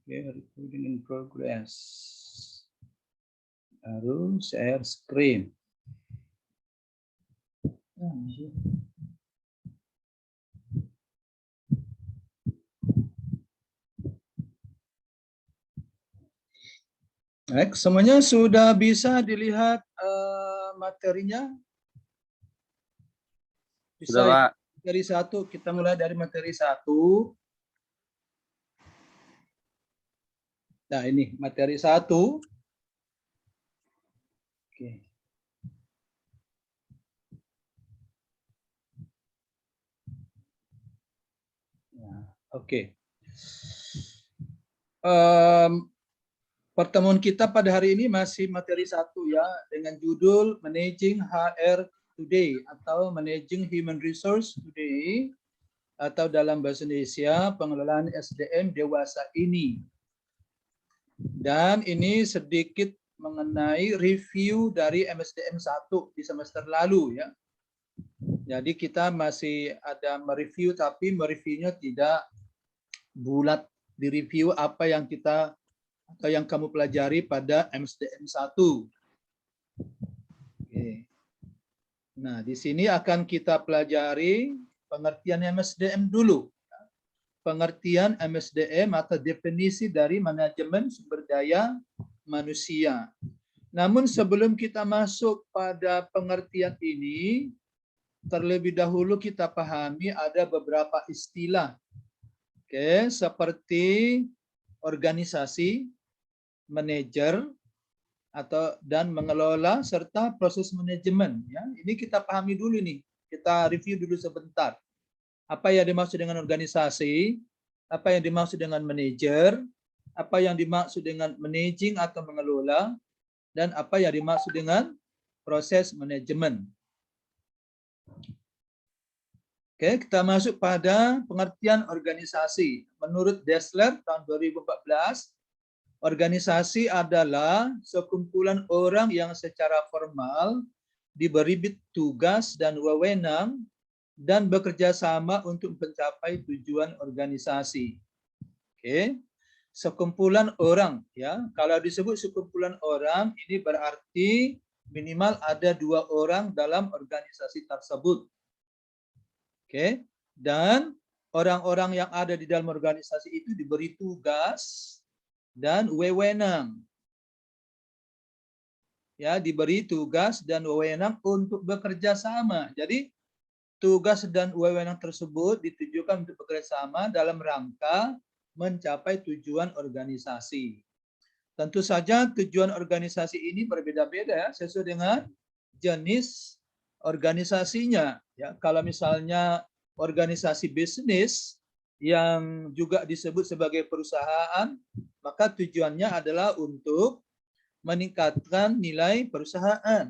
Oke, recording in progress. Baru share screen. Baik, semuanya sudah bisa dilihat materinya? Bisa Sudah, ya? Pak. Materi 1, kita mulai dari materi 1. Nah, ini materi 1. Oke. Nah, oke. Pertemuan kita pada hari ini masih materi 1 ya, dengan judul Managing HR Today atau Managing Human Resource Today, atau dalam bahasa Indonesia pengelolaan SDM dewasa ini. Dan ini sedikit mengenai review dari MSDM 1 di semester lalu ya. Jadi kita masih ada mereview, tapi mereviewnya tidak bulat, di review apa yang kita atau yang kamu pelajari pada MSDM 1. Oke. Nah, di sini akan kita pelajari pengertian MSDM dulu. Pengertian MSDM atau definisi dari manajemen sumber daya manusia. Namun sebelum kita masuk pada pengertian ini, terlebih dahulu kita pahami ada beberapa istilah. Oke, seperti organisasi, manajer, dan mengelola serta proses manajemen ya. Ini kita pahami dulu nih. Kita review dulu sebentar. Apa yang dimaksud dengan organisasi? Apa yang dimaksud dengan manajer? Apa yang dimaksud dengan managing atau mengelola? Dan apa yang dimaksud dengan proses manajemen? Oke, kita masuk pada pengertian organisasi. Menurut Dessler tahun 2014, organisasi adalah sekumpulan orang yang secara formal diberi tugas dan wewenang dan bekerja sama untuk mencapai tujuan organisasi. Oke, sekumpulan orang ya. Kalau disebut sekumpulan orang, ini berarti minimal ada 2 orang dalam organisasi tersebut. Oke, dan orang-orang yang ada di dalam organisasi itu diberi tugas dan wewenang. Ya, diberi tugas dan wewenang untuk bekerja sama. Jadi tugas dan wewenang tersebut ditujukan untuk bekerja sama dalam rangka mencapai tujuan organisasi. Tentu saja tujuan organisasi ini berbeda-beda ya, sesuai dengan jenis organisasinya. Ya, kalau misalnya organisasi bisnis yang juga disebut sebagai perusahaan, maka tujuannya adalah untuk meningkatkan nilai perusahaan.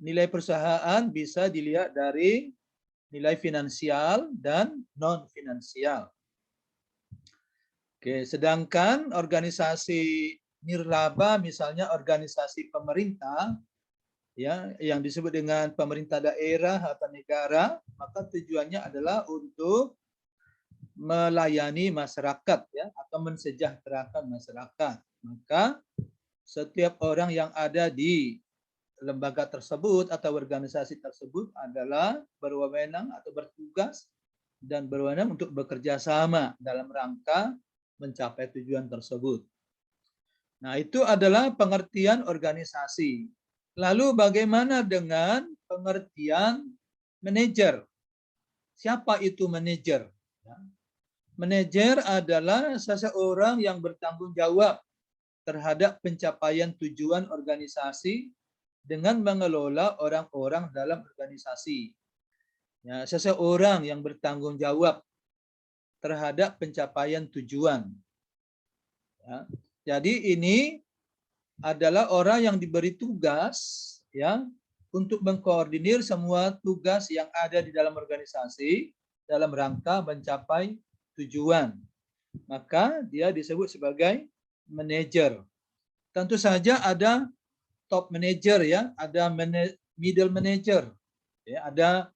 Nilai perusahaan bisa dilihat dari nilai finansial dan non-finansial. Oke, sedangkan organisasi nirlaba, misalnya organisasi pemerintah, ya, yang disebut dengan pemerintah daerah atau negara, maka tujuannya adalah untuk melayani masyarakat, ya, atau mensejahterakan masyarakat. Maka setiap orang yang ada di lembaga tersebut atau organisasi tersebut adalah berwenang atau bertugas dan berwenang untuk bekerja sama dalam rangka mencapai tujuan tersebut. Nah, itu adalah pengertian organisasi. Lalu bagaimana dengan pengertian manajer? Siapa itu manajer? Manajer adalah seseorang yang bertanggung jawab terhadap pencapaian tujuan organisasi dengan mengelola orang-orang dalam organisasi. Ya, seseorang yang bertanggung jawab terhadap pencapaian tujuan. Ya, jadi ini adalah orang yang diberi tugas ya untuk mengkoordinir semua tugas yang ada di dalam organisasi dalam rangka mencapai tujuan. Maka dia disebut sebagai manajer. Tentu saja ada top manager ya, ada middle manager, ya, ada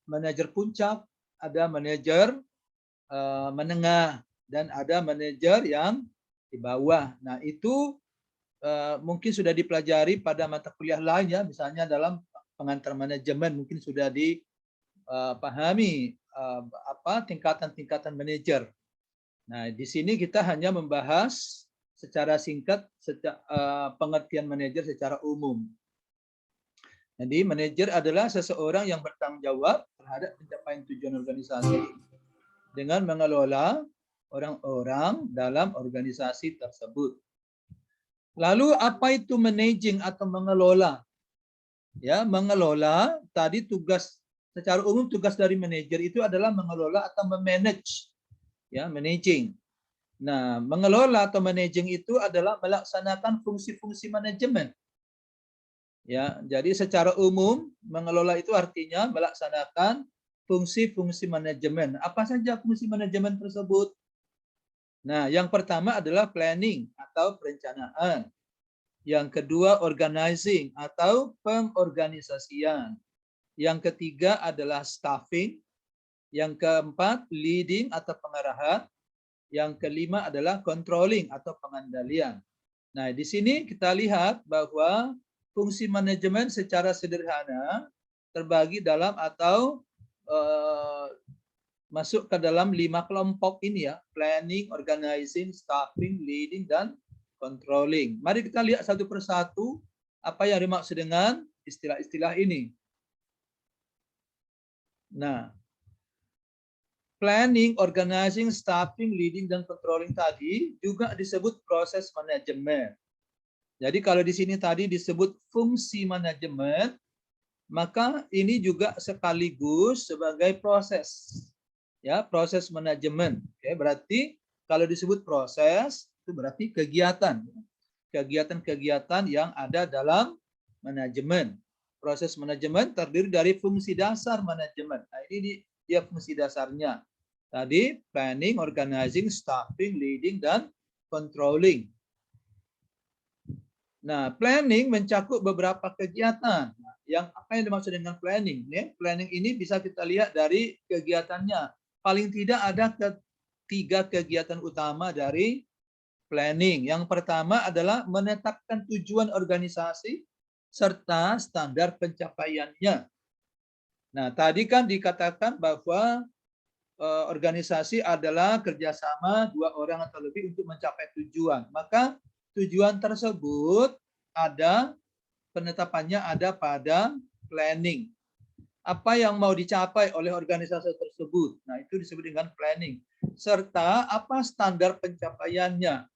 manajer puncak, ada manajer menengah, dan ada manajer yang di bawah. Nah, itu mungkin sudah dipelajari pada mata kuliah lain ya, misalnya dalam pengantar manajemen mungkin sudah dipahami tingkatan-tingkatan manajer. Nah, di sini kita hanya membahas secara singkat pengertian manajer secara umum. Jadi manajer adalah seseorang yang bertanggung jawab terhadap pencapaian tujuan organisasi dengan mengelola orang-orang dalam organisasi tersebut. Lalu apa itu managing atau mengelola? Ya, mengelola tadi tugas secara umum tugas dari manajer itu adalah mengelola atau memanage. Ya, managing. Nah, mengelola atau managing itu adalah melaksanakan fungsi-fungsi manajemen. Ya, jadi secara umum mengelola itu artinya melaksanakan fungsi-fungsi manajemen. Apa saja fungsi manajemen tersebut? Nah, yang pertama adalah planning atau perencanaan. Yang kedua organizing atau pengorganisasian. Yang ketiga adalah staffing. Yang keempat leading atau pengarahan. Yang kelima adalah controlling atau pengendalian. Nah, di sini kita lihat bahwa fungsi manajemen secara sederhana terbagi dalam atau masuk ke dalam 5 kelompok ini ya, planning, organizing, staffing, leading, dan controlling. Mari kita lihat satu persatu apa yang dimaksud dengan istilah-istilah ini. Nah, planning, organizing, staffing, leading, dan controlling tadi juga disebut proses manajemen. Jadi kalau di sini tadi disebut fungsi manajemen, maka ini juga sekaligus sebagai proses. Ya, proses manajemen. Oke, berarti kalau disebut proses itu berarti kegiatan. Kegiatan-kegiatan yang ada dalam manajemen. Proses manajemen terdiri dari fungsi dasar manajemen. Nah, ini dia fungsi dasarnya. Tadi planning, organizing, staffing, leading, dan controlling. Nah, planning mencakup beberapa kegiatan. Apa yang dimaksud dengan planning? Planning ini bisa kita lihat dari kegiatannya. Paling tidak ada tiga kegiatan utama dari planning. Yang pertama adalah menetapkan tujuan organisasi serta standar pencapaiannya. Nah, tadi kan dikatakan bahwa organisasi adalah kerjasama 2 orang atau lebih untuk mencapai tujuan. Maka tujuan tersebut ada penetapannya ada pada planning. Apa yang mau dicapai oleh organisasi tersebut. Nah, itu disebut dengan planning. Serta apa standar pencapaiannya.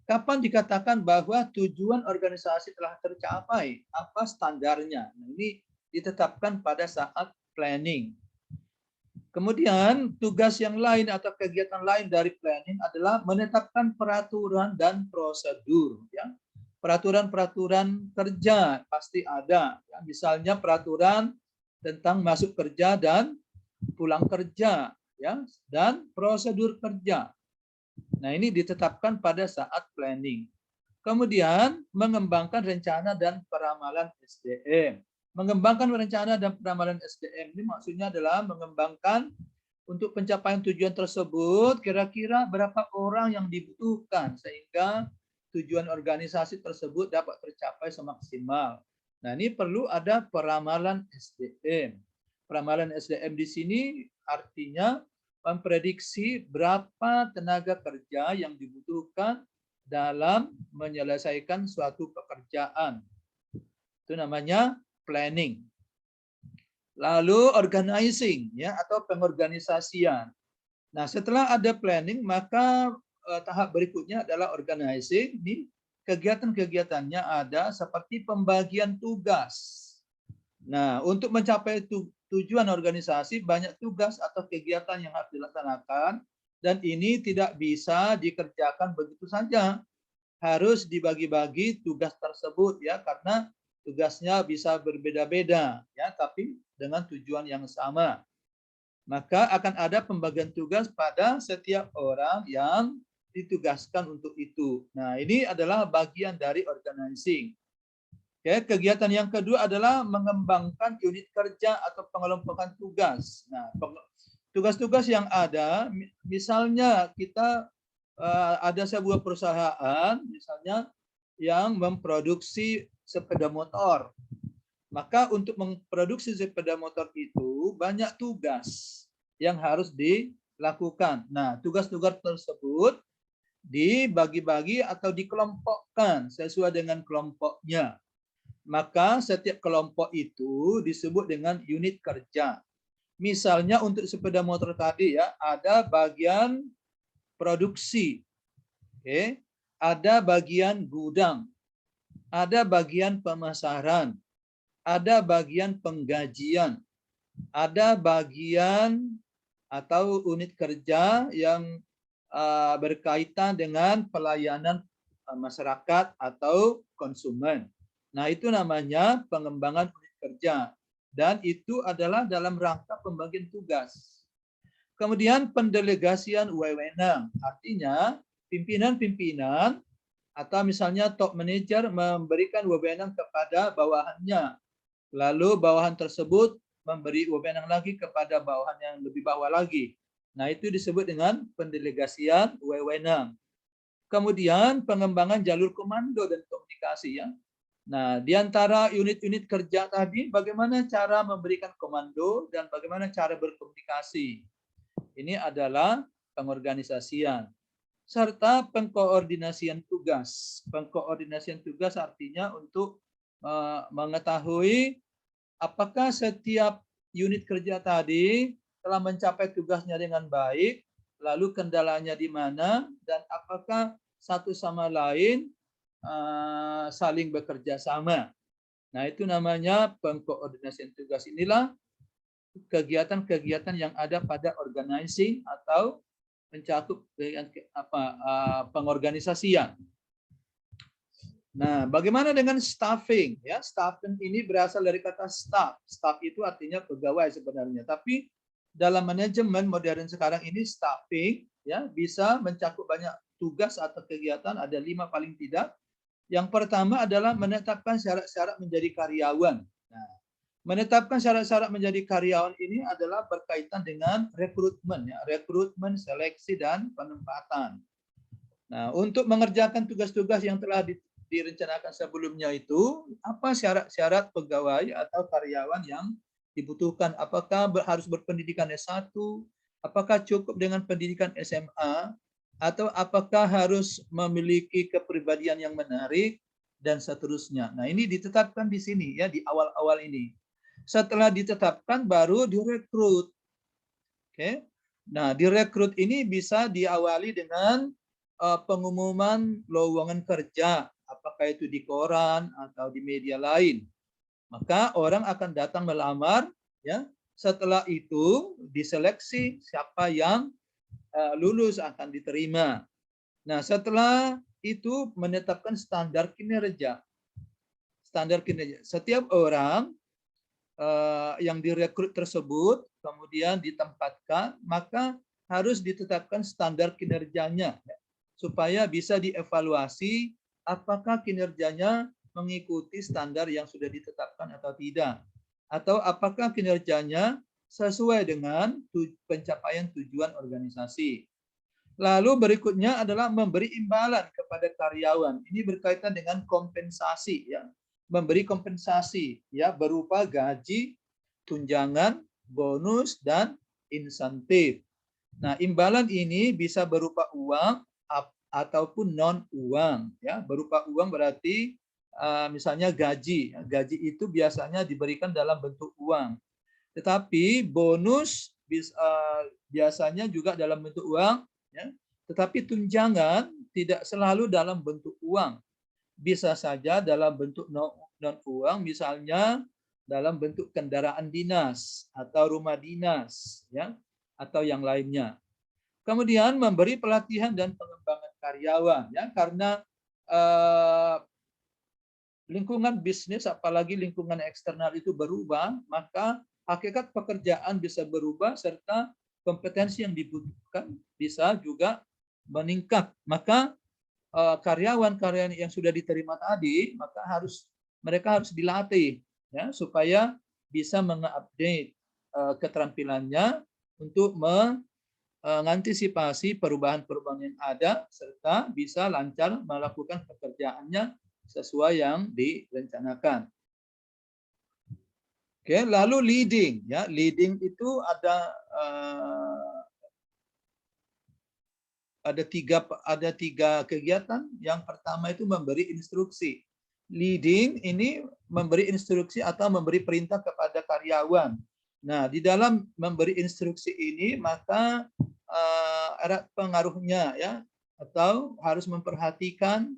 Kapan dikatakan bahwa tujuan organisasi telah tercapai? Apa standarnya? Nah, ini ditetapkan pada saat planning. Kemudian tugas yang lain atau kegiatan lain dari planning adalah menetapkan peraturan dan prosedur. Ya. Peraturan-peraturan kerja pasti ada. Ya. Misalnya peraturan tentang masuk kerja dan pulang kerja, ya, dan prosedur kerja. Nah, ini ditetapkan pada saat planning. Kemudian mengembangkan rencana dan peramalan SDM. Mengembangkan rencana dan peramalan SDM ini maksudnya adalah mengembangkan untuk pencapaian tujuan tersebut kira-kira berapa orang yang dibutuhkan sehingga tujuan organisasi tersebut dapat tercapai semaksimal. Nah, ini perlu ada peramalan SDM. Peramalan SDM di sini artinya memprediksi berapa tenaga kerja yang dibutuhkan dalam menyelesaikan suatu pekerjaan. Itu namanya planning. Lalu organizing ya atau pengorganisasian. Nah, setelah ada planning maka tahap berikutnya adalah organizing. Ini kegiatan-kegiatannya ada seperti pembagian tugas. Nah, untuk mencapai tujuan organisasi banyak tugas atau kegiatan yang harus dilaksanakan dan ini tidak bisa dikerjakan begitu saja. Harus dibagi-bagi tugas tersebut ya karena tugasnya bisa berbeda-beda ya tapi dengan tujuan yang sama. Maka akan ada pembagian tugas pada setiap orang yang ditugaskan untuk itu. Nah, ini adalah bagian dari organizing. Oke, kegiatan yang kedua adalah mengembangkan unit kerja atau pengelompokan tugas. Nah, tugas-tugas yang ada, misalnya kita ada sebuah perusahaan misalnya yang memproduksi sepeda motor. Maka untuk memproduksi sepeda motor itu banyak tugas yang harus dilakukan. Nah, tugas-tugas tersebut dibagi-bagi atau dikelompokkan sesuai dengan kelompoknya. Maka setiap kelompok itu disebut dengan unit kerja. Misalnya untuk sepeda motor tadi ya, ada bagian produksi, oke, ada bagian gudang, ada bagian pemasaran, ada bagian penggajian, ada bagian atau unit kerja yang berkaitan dengan pelayanan masyarakat atau konsumen. Nah, itu namanya pengembangan unit kerja. Dan itu adalah dalam rangka pembagian tugas. Kemudian pendelegasian wewenang, artinya pimpinan-pimpinan atau misalnya top manager memberikan wewenang kepada bawahannya. Lalu bawahan tersebut memberi wewenang lagi kepada bawahan yang lebih bawah lagi. Nah, itu disebut dengan pendelegasian wewenang. Kemudian pengembangan jalur komando dan komunikasi ya. Nah, di antara unit-unit kerja tadi bagaimana cara memberikan komando dan bagaimana cara berkomunikasi. Ini adalah pengorganisasian. Serta pengkoordinasian tugas. Pengkoordinasian tugas artinya untuk mengetahui apakah setiap unit kerja tadi telah mencapai tugasnya dengan baik, lalu kendalanya di mana, dan apakah satu sama lain saling bekerja sama. Nah, itu namanya pengkoordinasian tugas. Inilah kegiatan-kegiatan yang ada pada organizing atau mencakup pengorganisasian. Nah, bagaimana dengan staffing? Ya, staffing ini berasal dari kata staff. Staff itu artinya pegawai sebenarnya. Tapi dalam manajemen modern sekarang ini staffing ya bisa mencakup banyak tugas atau kegiatan. Ada 5 paling tidak. Yang pertama adalah menetapkan syarat-syarat menjadi karyawan. Nah, menetapkan syarat-syarat menjadi karyawan ini adalah berkaitan dengan rekrutmen, ya, rekrutmen, seleksi dan penempatan. Nah, untuk mengerjakan tugas-tugas yang telah direncanakan sebelumnya itu, apa syarat-syarat pegawai atau karyawan yang dibutuhkan? Apakah harus berpendidikan S1? Apakah cukup dengan pendidikan SMA? Atau apakah harus memiliki kepribadian yang menarik? Dan seterusnya. Nah, ini ditetapkan di sini ya, di awal-awal ini. Setelah ditetapkan baru direkrut. Oke. Nah, direkrut ini bisa diawali dengan pengumuman lowongan kerja, apakah itu di koran atau di media lain. Maka orang akan datang melamar, ya. Setelah itu diseleksi siapa yang lulus akan diterima. Nah, setelah itu menetapkan standar kinerja. Standar kinerja. Setiap orang yang direkrut tersebut kemudian ditempatkan, maka harus ditetapkan standar kinerjanya supaya bisa dievaluasi apakah kinerjanya mengikuti standar yang sudah ditetapkan atau tidak, atau apakah kinerjanya sesuai dengan pencapaian tujuan organisasi. Lalu berikutnya adalah memberi imbalan kepada karyawan. Ini berkaitan dengan kompensasi ya. Memberi kompensasi ya berupa gaji, tunjangan, bonus dan insentif. Nah, imbalan ini bisa berupa uang ataupun non uang ya. Berupa uang berarti misalnya gaji. Gaji itu biasanya diberikan dalam bentuk uang. Tetapi bonus biasanya juga dalam bentuk uang. Ya. Tetapi tunjangan tidak selalu dalam bentuk uang. Bisa saja dalam bentuk non-uang, misalnya dalam bentuk kendaraan dinas atau rumah dinas, ya, atau yang lainnya. Kemudian memberi pelatihan dan pengembangan karyawan, ya, karena lingkungan bisnis, apalagi lingkungan eksternal itu berubah, maka hakikat pekerjaan bisa berubah serta kompetensi yang dibutuhkan bisa juga meningkat. Maka karyawan-karyawan yang sudah diterima tadi, maka mereka harus dilatih ya supaya bisa mengupdate keterampilannya untuk mengantisipasi perubahan-perubahan yang ada serta bisa lancar melakukan pekerjaannya sesuai yang direncanakan. Oke, lalu leading ya. Leading itu ada tiga kegiatan. Yang pertama itu memberi instruksi. Leading ini memberi instruksi atau memberi perintah kepada karyawan. Nah, di dalam memberi instruksi ini maka erat pengaruhnya ya, atau harus memperhatikan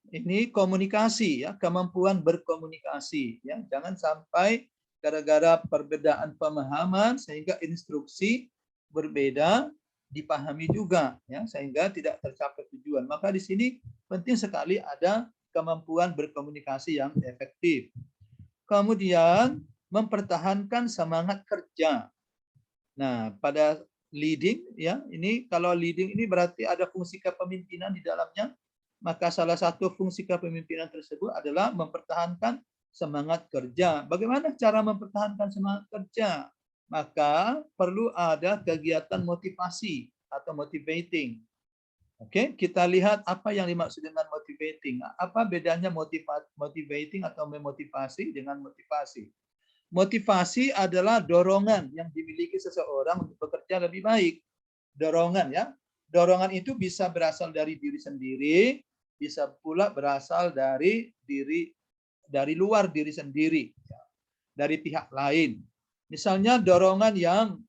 ini komunikasi ya, kemampuan berkomunikasi ya. Jangan sampai gara-gara perbedaan pemahaman sehingga instruksi berbeda dipahami juga ya, sehingga tidak tercapai tujuan. Maka di sini penting sekali ada kemampuan berkomunikasi yang efektif. Kemudian mempertahankan semangat kerja. Nah, pada leading ya, ini kalau leading ini berarti ada fungsi kepemimpinan di dalamnya. Maka salah satu fungsi kepemimpinan tersebut adalah mempertahankan semangat kerja. Bagaimana cara mempertahankan semangat kerja? Maka perlu ada kegiatan motivasi atau motivating. Oke, kita lihat apa yang dimaksud dengan motivating. Apa bedanya motivating atau memotivasi dengan motivasi? Motivasi adalah dorongan yang dimiliki seseorang untuk bekerja lebih baik. Dorongan ya. Dorongan itu bisa berasal dari diri sendiri, bisa pula berasal dari luar diri sendiri, dari pihak lain. Misalnya dorongan yang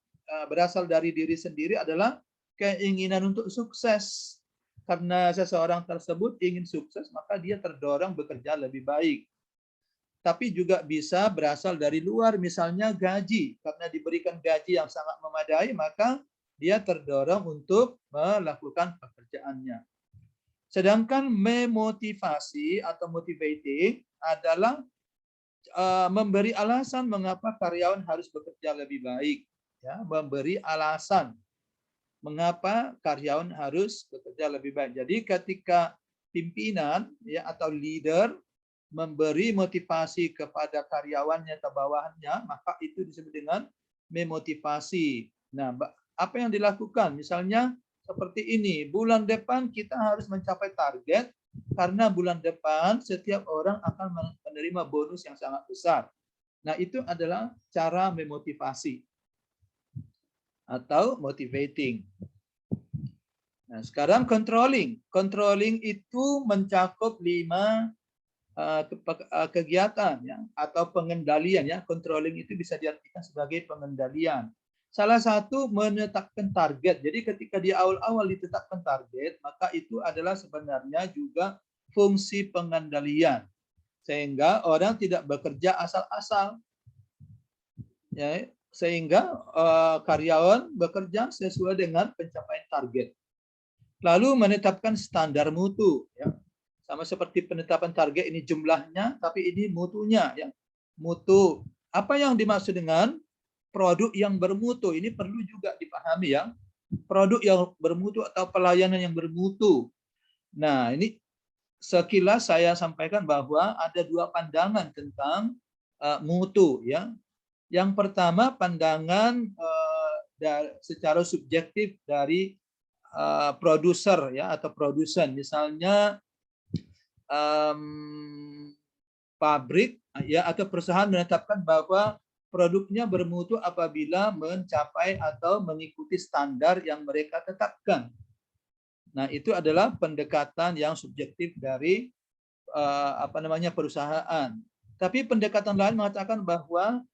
berasal dari diri sendiri adalah keinginan untuk sukses. Karena seseorang tersebut ingin sukses, maka dia terdorong bekerja lebih baik. Tapi juga bisa berasal dari luar, misalnya gaji. Karena diberikan gaji yang sangat memadai, maka dia terdorong untuk melakukan pekerjaannya. Sedangkan memotivasi atau motivating adalah memberi alasan mengapa karyawan harus bekerja lebih baik. Ya, memberi alasan mengapa karyawan harus bekerja lebih baik. Jadi ketika pimpinan ya atau leader memberi motivasi kepada karyawannya atau bawahannya, maka itu disebut dengan memotivasi. Nah, apa yang dilakukan? Misalnya seperti ini, bulan depan kita harus mencapai target karena bulan depan setiap orang akan menerima bonus yang sangat besar. Nah, itu adalah cara memotivasi atau motivating. Nah, sekarang controlling. Controlling itu mencakup 5 kegiatan ya, atau pengendalian ya. Controlling itu bisa diartikan sebagai pengendalian. Salah satu menetapkan target. Jadi ketika di awal-awal ditetapkan target, maka itu adalah sebenarnya juga fungsi pengendalian. Sehingga orang tidak bekerja asal-asal. Ya, sehingga karyawan bekerja sesuai dengan pencapaian target. Lalu menetapkan standar mutu ya. Sama seperti penetapan target ini jumlahnya, tapi ini mutunya ya. Mutu. Apa yang dimaksud dengan produk yang bermutu? Ini perlu juga dipahami ya. Produk yang bermutu atau pelayanan yang bermutu. Nah, ini sekilas saya sampaikan bahwa ada 2 pandangan tentang mutu ya. Yang pertama pandangan secara subjektif dari produser ya atau produsen. Misalnya pabrik ya atau perusahaan menetapkan bahwa produknya bermutu apabila mencapai atau mengikuti standar yang mereka tetapkan. Nah, itu adalah pendekatan yang subjektif dari perusahaan. Tapi pendekatan lain mengatakan bahwa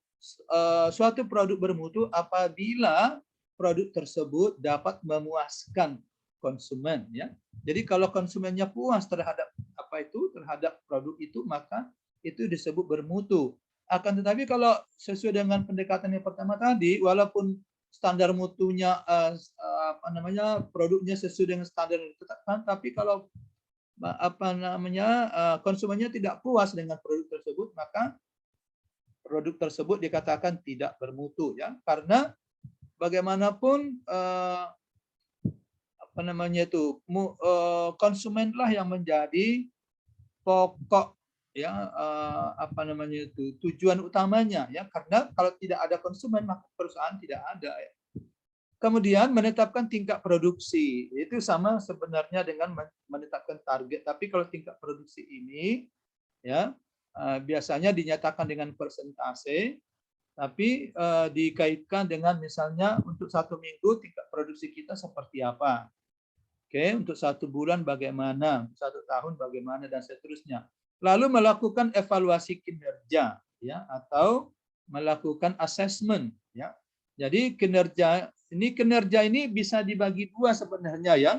suatu produk bermutu apabila produk tersebut dapat memuaskan konsumen ya. Jadi kalau konsumennya puas terhadap terhadap produk itu, maka itu disebut bermutu. Akan tetapi kalau sesuai dengan pendekatan yang pertama tadi, walaupun standar mutunya produknya sesuai dengan standar yang ditetapkan, tapi kalau konsumennya tidak puas dengan produk tersebut, maka produk tersebut dikatakan tidak bermutu ya. Karena bagaimanapun konsumenlah yang menjadi pokok ya tujuan utamanya ya. Karena kalau tidak ada konsumen maka perusahaan tidak ada ya. Kemudian menetapkan tingkat produksi. Itu sama sebenarnya dengan menetapkan target. Tapi kalau tingkat produksi ini ya biasanya dinyatakan dengan persentase, tapi dikaitkan dengan misalnya untuk 1 minggu tingkat produksi kita seperti apa. Oke, untuk 1 bulan bagaimana, 1 tahun bagaimana, dan seterusnya. Lalu melakukan evaluasi kinerja, ya, atau melakukan assessment, ya. Jadi kinerja ini bisa dibagi dua sebenarnya, ya.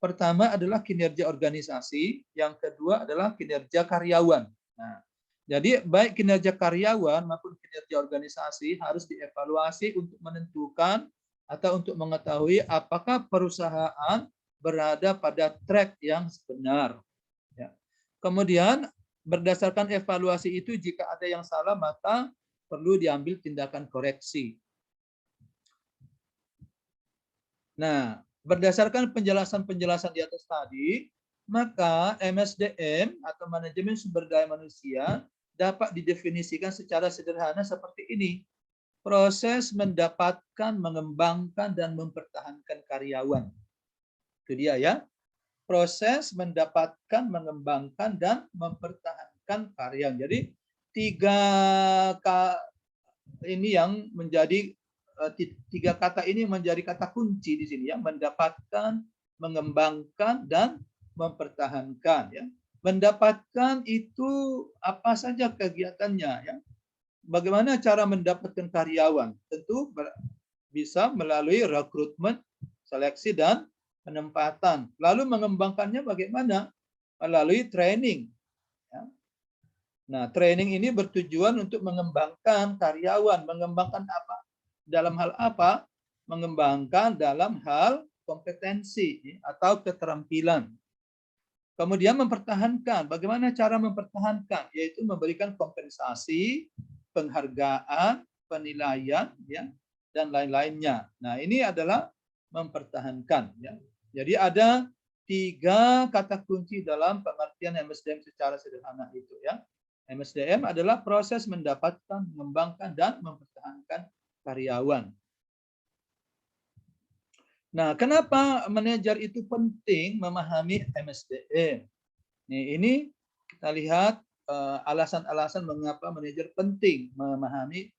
Pertama adalah kinerja organisasi, yang kedua adalah kinerja karyawan. Nah, jadi baik kinerja karyawan maupun kinerja organisasi harus dievaluasi untuk menentukan atau untuk mengetahui apakah perusahaan berada pada track yang benar. Ya. Kemudian berdasarkan evaluasi itu jika ada yang salah maka perlu diambil tindakan koreksi. Nah, berdasarkan penjelasan-penjelasan di atas tadi, maka MSDM atau manajemen sumber daya manusia dapat didefinisikan secara sederhana seperti ini. Proses mendapatkan, mengembangkan, dan mempertahankan karyawan. Itu dia ya. Proses mendapatkan, mengembangkan, dan mempertahankan karyawan. Jadi 3 ini yang menjadi 3 kata ini menjadi kata kunci di sini ya. Mendapatkan, mengembangkan, dan mempertahankan ya. Mendapatkan itu apa saja kegiatannya ya. Bagaimana cara mendapatkan karyawan? Tentu bisa melalui rekrutmen, seleksi, dan penempatan. Lalu mengembangkannya bagaimana? Melalui training. Nah, training ini bertujuan untuk mengembangkan karyawan. Mengembangkan apa? Dalam hal apa? Mengembangkan dalam hal kompetensi atau keterampilan. Kemudian mempertahankan. Bagaimana cara mempertahankan? Yaitu memberikan kompensasi, penghargaan, penilaian, ya, dan lain-lainnya. Nah, ini adalah mempertahankan. Ya. Jadi ada 3 kata kunci dalam pengertian MSDM secara sederhana itu ya. MSDM adalah proses mendapatkan, mengembangkan, dan mempertahankan karyawan. Nah, kenapa manajer itu penting memahami MSDM? Ini kita lihat alasan-alasan mengapa manajer penting memahami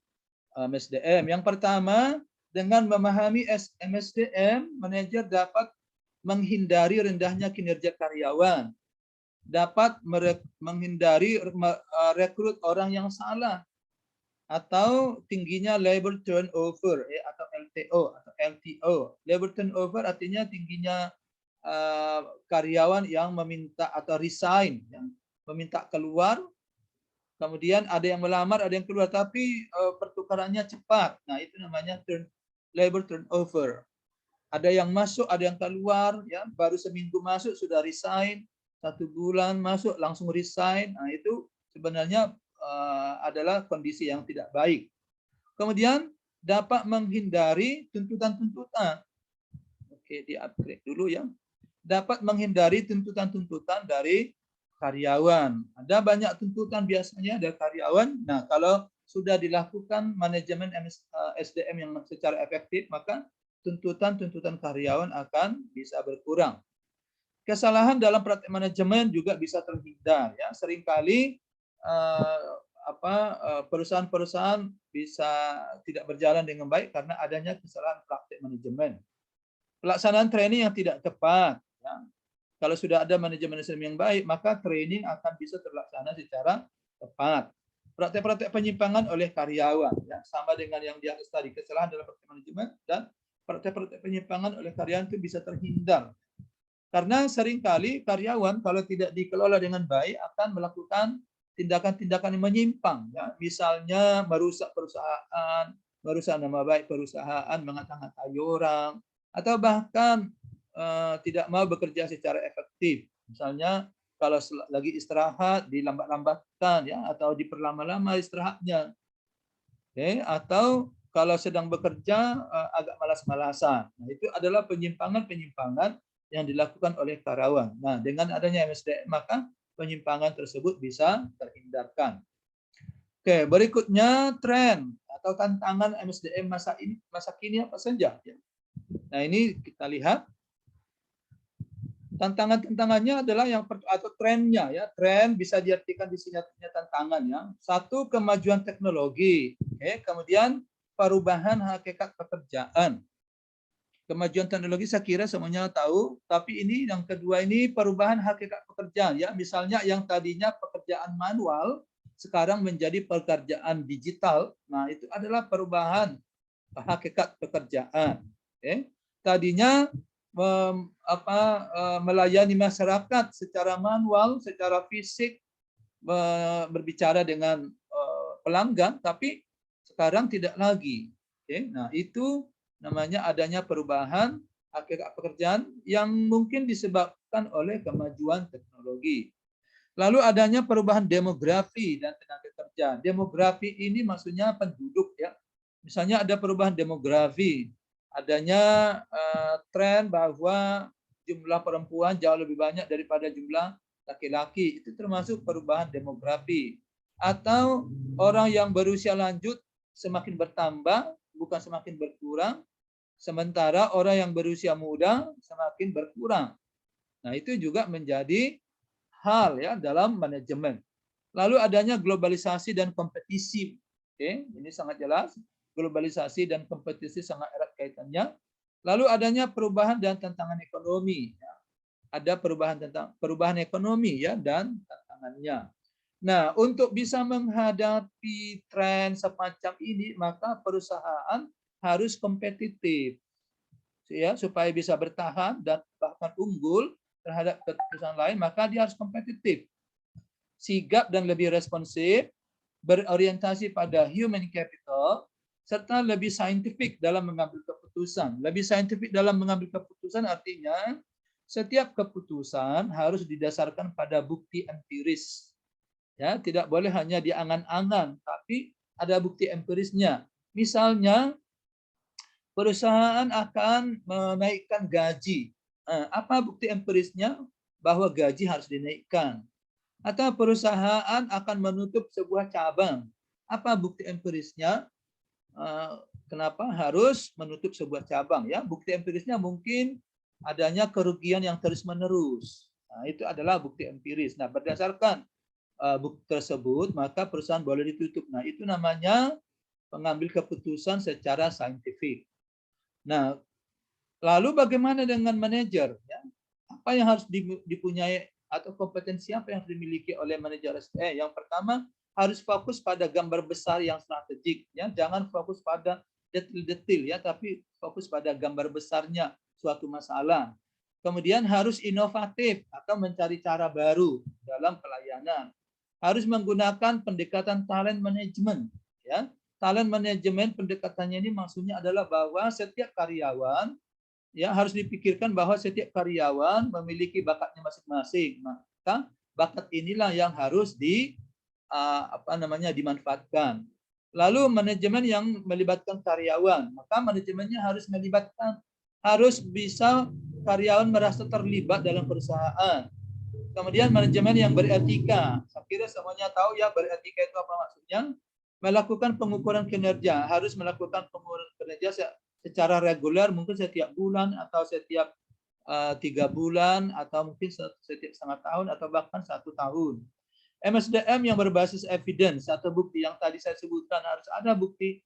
MSDM. Yang pertama, dengan memahami MSDM, manajer dapat menghindari rendahnya kinerja karyawan, dapat menghindari rekrut orang yang salah, atau tingginya labor turnover atau LTO atau LTO. Labor turnover artinya tingginya karyawan yang meminta atau resign, yang meminta keluar. Kemudian ada yang melamar, ada yang keluar, tapi pertukarannya cepat. Nah, itu namanya labor turnover. Ada yang masuk, ada yang keluar, ya baru seminggu masuk sudah resign, 1 bulan masuk langsung resign. Nah, itu sebenarnya adalah kondisi yang tidak baik. Kemudian dapat menghindari tuntutan-tuntutan. Oke, di-upgrade dulu ya. Dapat menghindari tuntutan-tuntutan dari karyawan. Ada banyak tuntutan biasanya dari karyawan. Nah, kalau sudah dilakukan manajemen SDM yang secara efektif, maka tuntutan-tuntutan karyawan akan bisa berkurang. Kesalahan dalam praktek manajemen juga bisa terhindar ya. Seringkali perusahaan-perusahaan bisa tidak berjalan dengan baik karena adanya kesalahan praktek manajemen. Pelaksanaan training yang tidak tepat ya. Kalau sudah ada manajemen yang baik, maka training akan bisa terlaksana secara tepat. Praktek-praktek penyimpangan oleh karyawan, ya, sama dengan yang di atas tadi, kesalahan dalam praktek manajemen dan praktek-praktek penyimpangan oleh karyawan itu bisa terhindar. Karena seringkali karyawan kalau tidak dikelola dengan baik akan melakukan tindakan-tindakan yang menyimpang, ya. Misalnya merusak perusahaan, merusak nama baik perusahaan, mengata-ngatai orang, atau bahkan tidak mau bekerja secara efektif. Misalnya kalau lagi istirahat dilambat-lambatkan ya, atau diperlama-lama istirahatnya. Oke, atau kalau sedang bekerja agak malas-malasan. Nah, itu adalah penyimpangan-penyimpangan yang dilakukan oleh karyawan. Nah, dengan adanya MSDM maka penyimpangan tersebut bisa terhindarkan. Oke, berikutnya tren atau tantangan MSDM masa kini apa saja? Nah, ini kita lihat tantangan-tantangannya adalah atau trennya ya. Tren bisa diartikan di sini artinya tantangan ya. Satu, kemajuan teknologi. Oke, kemudian perubahan hakikat pekerjaan. Kemajuan teknologi saya kira semuanya tahu, tapi ini yang kedua ini perubahan hakikat pekerjaan ya. Misalnya yang tadinya pekerjaan manual sekarang menjadi pekerjaan digital. Nah, itu adalah perubahan hakikat pekerjaan. Oke. Tadinya melayani masyarakat secara manual, secara fisik, berbicara dengan pelanggan, tapi sekarang tidak lagi. Oke. Nah, itu namanya adanya perubahan hakikat pekerjaan yang mungkin disebabkan oleh kemajuan teknologi. Lalu adanya perubahan demografi dan tenaga kerja. Demografi ini maksudnya penduduk ya. Misalnya ada perubahan demografi, adanya tren bahwa jumlah perempuan jauh lebih banyak daripada jumlah laki-laki. Itu termasuk perubahan demografi. Atau orang yang berusia lanjut semakin bertambah, bukan semakin berkurang. Sementara orang yang berusia muda semakin berkurang. Nah, itu juga menjadi hal ya dalam manajemen. Lalu adanya globalisasi dan kompetisi. Oke, ini sangat jelas. Globalisasi dan kompetisi sangat erat kaitannya. Lalu adanya perubahan dan tantangan ekonomi. Ada perubahan ekonomi ya dan tantangannya. Nah, untuk bisa menghadapi tren semacam ini, maka perusahaan harus kompetitif ya, supaya bisa bertahan dan bahkan unggul terhadap perusahaan lain, maka dia harus kompetitif, sigap dan lebih responsif, berorientasi pada human capital, serta lebih saintifik dalam mengambil keputusan. Lebih saintifik dalam mengambil keputusan artinya setiap keputusan harus didasarkan pada bukti empiris. Ya, tidak boleh hanya diangan-angan, tapi ada bukti empirisnya. Misalnya perusahaan akan menaikkan gaji. Apa bukti empirisnya bahwa gaji harus dinaikkan? Atau perusahaan akan menutup sebuah cabang. Apa bukti empirisnya? Kenapa harus menutup sebuah cabang? Ya, bukti empirisnya mungkin adanya kerugian yang terus-menerus. Nah, itu adalah bukti empiris. Nah, berdasarkan bukti tersebut, maka perusahaan boleh ditutup. Nah, itu namanya pengambil keputusan secara saintifik. Nah, lalu bagaimana dengan manajer? Ya? Apa yang harus dipunyai atau kompetensi apa yang harus dimiliki oleh manajer SDM? Yang pertama, harus fokus pada gambar besar yang strategik. Ya, jangan fokus pada detail-detail ya, tapi fokus pada gambar besarnya suatu masalah. Kemudian harus inovatif atau mencari cara baru dalam pelayanan. Harus menggunakan pendekatan talent management. Ya, talent management pendekatannya ini maksudnya adalah bahwa setiap karyawan ya harus dipikirkan bahwa setiap karyawan memiliki bakatnya masing-masing. Maka bakat inilah yang harus dimanfaatkan. Lalu manajemen yang melibatkan karyawan, maka manajemennya harus bisa karyawan merasa terlibat dalam perusahaan. Kemudian manajemen yang beretika. Saya kira semuanya tahu ya beretika itu apa maksudnya. Melakukan pengukuran kinerja, harus melakukan pengukuran kinerja secara reguler, mungkin setiap bulan atau setiap 3 bulan atau mungkin setiap setengah tahun atau bahkan 1 tahun. MSDM yang berbasis evidence atau bukti yang tadi saya sebutkan, harus ada bukti.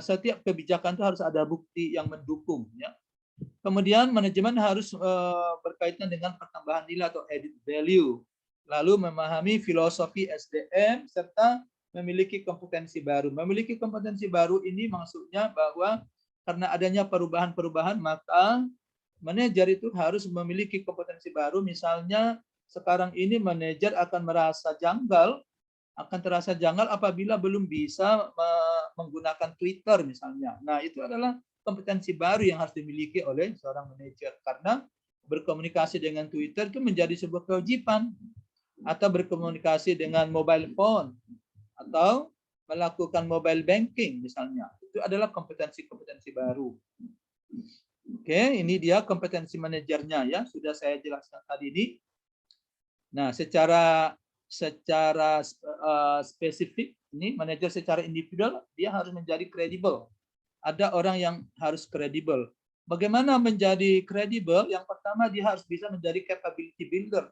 Setiap kebijakan itu harus ada bukti yang mendukung ya. Kemudian manajemen harus berkaitan dengan pertambahan nilai atau added value. Lalu memahami filosofi SDM serta memiliki kompetensi baru. Memiliki kompetensi baru ini maksudnya bahwa karena adanya perubahan-perubahan, maka manajer itu harus memiliki kompetensi baru. Misalnya sekarang ini manajer akan terasa janggal apabila belum bisa menggunakan Twitter misalnya. Nah, itu adalah kompetensi baru yang harus dimiliki oleh seorang manajer, karena berkomunikasi dengan Twitter itu menjadi sebuah kewajiban, atau berkomunikasi dengan mobile phone atau melakukan mobile banking misalnya. Itu adalah kompetensi-kompetensi baru. Oke, ini dia kompetensi manajernya ya, sudah saya jelaskan tadi ini. Nah, secara spesifik ini manajer secara individual dia harus menjadi kredibel. ada orang yang harus kredibel. Bagaimana menjadi kredibel? Yang pertama dia harus bisa menjadi capability builder.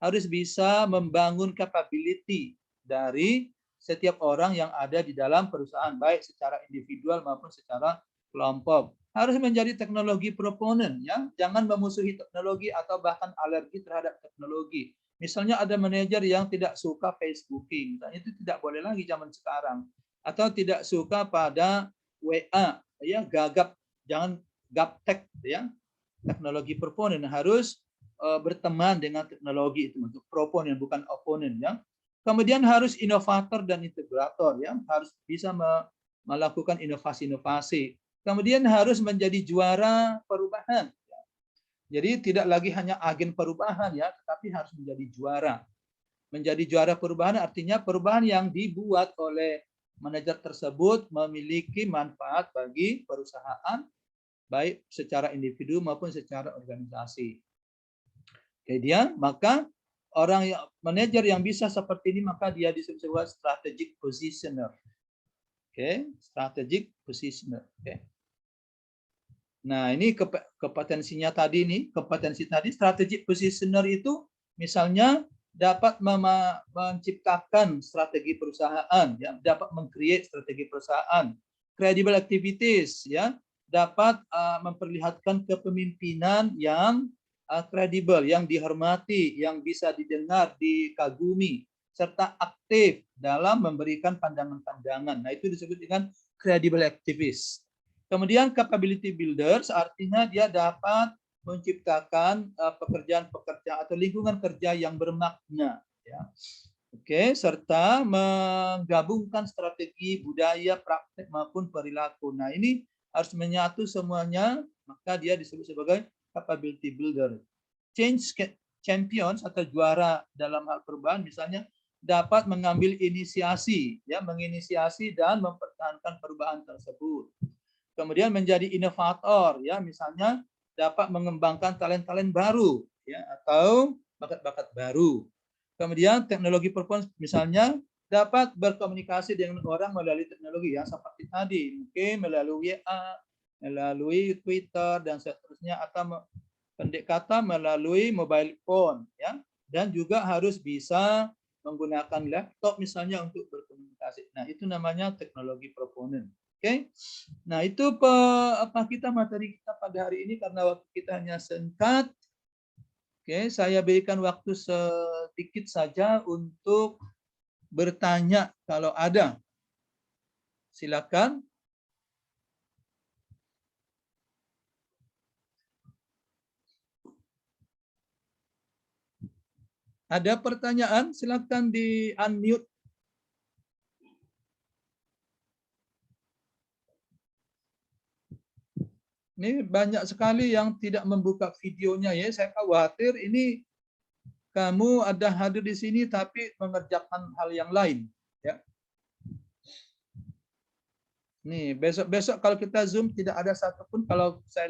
Harus bisa membangun capability dari setiap orang yang ada di dalam perusahaan, baik secara individual maupun secara kelompok. Harus menjadi teknologi proponent, ya. Jangan memusuhi teknologi atau bahkan alergi terhadap teknologi. Misalnya ada manajer yang tidak suka Facebooking, itu tidak boleh lagi zaman sekarang. Atau tidak suka pada WA, ya, gagap, jangan gaptek, ya. Teknologi proponent harus berteman dengan teknologi itu untuk proponen bukan oponen, ya. Kemudian harus inovator dan integrator, ya, harus bisa melakukan inovasi-inovasi. Kemudian harus menjadi juara perubahan. Ya. Jadi tidak lagi hanya agen perubahan, ya, tetapi harus menjadi juara. Menjadi juara perubahan artinya perubahan yang dibuat oleh manajer tersebut memiliki manfaat bagi perusahaan, baik secara individu maupun secara organisasi. Kemudian maka orang yang manajer yang bisa seperti ini maka dia disebut sebagai strategic positioner. Oke, strategic positioner. Oke. Nah, ini kompetensinya tadi nih, kompetensi tadi strategic positioner itu misalnya dapat menciptakan strategi perusahaan, ya, dapat meng-create strategi perusahaan, credible activities, ya, dapat memperlihatkan kepemimpinan yang kredibel, yang dihormati, yang bisa didengar, dikagumi, serta aktif dalam memberikan pandangan-pandangan. Nah, itu disebut dengan credible activists. Kemudian capability builders artinya dia dapat menciptakan pekerjaan-pekerjaan atau lingkungan kerja yang bermakna, ya. Oke, serta menggabungkan strategi, budaya, praktek maupun perilaku. Nah, ini harus menyatu semuanya, maka dia disebut sebagai capability builder. Change champions atau juara dalam hal perubahan misalnya dapat mengambil inisiasi, ya, menginisiasi dan mempertahankan perubahan tersebut. Kemudian menjadi inovator, ya, misalnya dapat mengembangkan talent-talent baru, ya, atau bakat-bakat baru. Kemudian teknologi performance misalnya dapat berkomunikasi dengan orang melalui teknologi, ya, seperti tadi mungkin melalui WA, melalui Twitter dan seterusnya, atau pendek kata melalui mobile phone, ya, dan juga harus bisa menggunakan laptop misalnya untuk berkomunikasi. Nah, itu namanya teknologi proponent. Oke. Nah, itu apa kita materi kita pada hari ini karena waktu kita hanya singkat. Oke, saya berikan waktu sedikit saja untuk bertanya kalau ada. Silakan. Ada pertanyaan? Silakan di-unmute. Ini banyak sekali yang tidak membuka videonya, ya. Saya khawatir ini kamu ada hadir di sini tapi mengerjakan hal yang lain, ya. Nih, besok-besok kalau kita Zoom tidak ada satupun, kalau saya